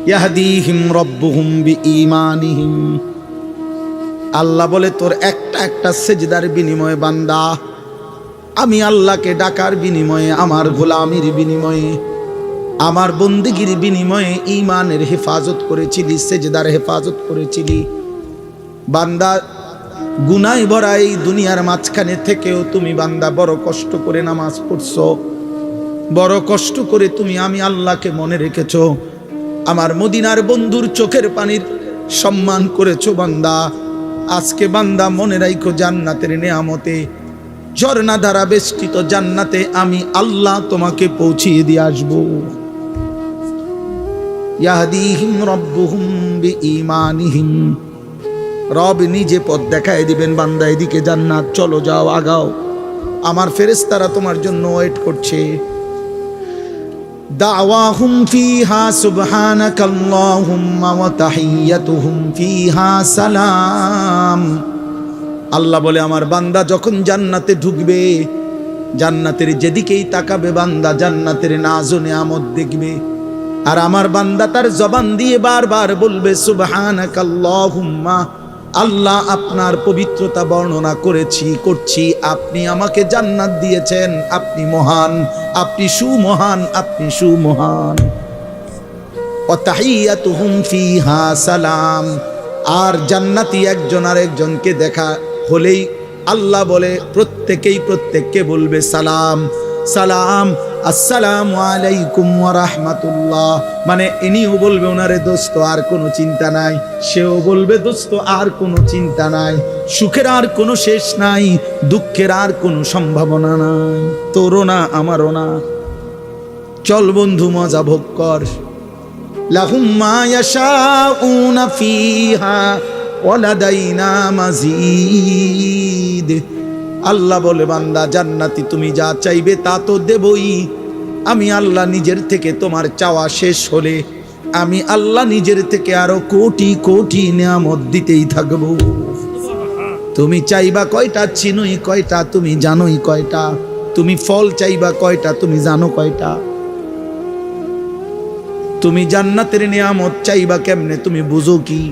ইয়াহদিহিম রাব্বুহুম বিঈমানিহিম। আল্লাহ বলে তোর একটা একটা সেজদার বিনিময়ে বান্দা, আমি আল্লাহকে ডাকার বিনিময়ে, আমার গোলামির বিনিময়ে, আমার বন্দেগীর বিনিময়ে ঈমানের হেফাজত করেছিলি, সেজদার হেফাজত করেছিলি। বান্দা গুনায় ভরা এই দুনিয়ার মাঝখানে থেকেও তুমি বান্দা বড় কষ্ট করে নামাজ পড়ছো, বড় কষ্ট করে তুমি আমি আল্লাহকে মনে রেখেছো, আমার মদিনার বন্ধুর চোখের পানির সম্মান করেছো বান্দা। আজকে বান্দা মনে রাখো, জান্নাতের নেয়ামতে, ঝর্ণা দ্বারা বেষ্টিত জান্নাতে আমি আল্লাহ তোমাকে পৌঁছিয়ে দিয়ে আসবো। ইয়াহদিহিম রাব্বুহুম বিঈমানিহিম। রব নিজে পথ দেখায় দিবেন, বান্দা এদিকে জান্নাত, চলো যাও আগাও, আমার ফেরেশতারা তোমার জন্য ওয়েট করছে। দাওয়াহুম ফিহা সুবহানাকাল্লাহুম্মা ওয়া তাহিয়্যাতুহুম ফিহা সালাম। আল্লাহ বলে আমার বান্দা যখন জান্নাতে ঢুকবে, জান্নাতের যেদিকেই তাকাবে বান্দা জান্নাতের নাজ ও নিয়ামত দেখবে। আর আমার বান্দা তার জবান দিয়ে বারবার বলবে সুবহানাকাল্লাহুম্মা, আল্লাহ আপনার পবিত্রতা বর্ণনা করছি, আপনি আমাকে জান্নাত দিয়েছেন, আপনি মহান, আপনি সুমহান, আপনি সুমহান। ওয়া তাহিয়্যাতুহুম ফিহা সালাম। আর জান্নাতি একজন আরেকজনকে দেখা হলেই আল্লাহ বলে প্রত্যেককে বলবে সালাম সালাম, আসসালামু আলাইকুম ওয়া রাহমাতুল্লাহ। মানে ইনিও বলবে ওনারে দোস্ত আর কোনো চিন্তা নাই, সেও বলবে দোস্ত আর কোনো চিন্তা নাই, সুখের আর কোনো শেষ নাই, দুঃখের আর কোনো সম্ভাবনা নাই, তোরও না আমারও না। চল বন্ধু মজা ভোগ কর। লাহুম মা ইয়াশাউনা ফিহা ওয়া লাদাইনা মাজিদ। আল্লাহ বলে বান্দা জান্নাতি তুমি যা চাইবে তা তো দেবই, আমি আল্লাহ নিজের থেকে তোমার চাওয়া শেষ হলে আমি আল্লাহ নিজের থেকে আরো কোটি কোটি নিয়ামত দিতেই থাকবো। তুমি চাইবা কয়টা, চিনোই কয়টা, তুমি জানোই কয়টা। তুমি ফল চাইবা কয়টা, তুমি জানো কয়টা। তুমি জান্নাতের নিয়ামত চাইবা কেমনে, তুমি বুঝো কি?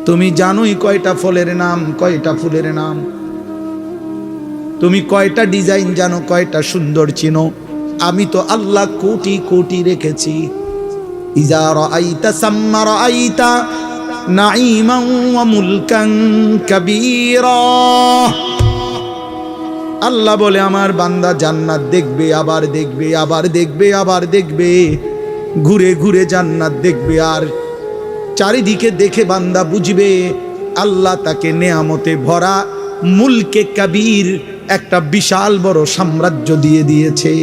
তুমি জানোই কয়টা ফলের নাম, কয়টা ফুলের নাম। তুমি কয়টা ডিজাইন জানো, কয়টা সুন্দর চিনো। আমি তো আল্লাহ কোটি কোটি রেখেছি। ইজা রাআইতা সাম্মা রাআইতা নাঈমান ওয়া মুলকান কাবীরা। আল্লাহ বলে আমার বান্দা জান্নাত দেখবে, আবার দেখবে, আবার দেখবে, আবার দেখবে, ঘুরে ঘুরে জান্নাত দেখবে। আর চারিদিকে দেখে বান্দা বুঝবে আল্লাহ তাকে নেয়ামতে ভরা মুলকে কবির একটা বিশাল বড় সাম্রাজ্য দিয়ে দিয়েছে।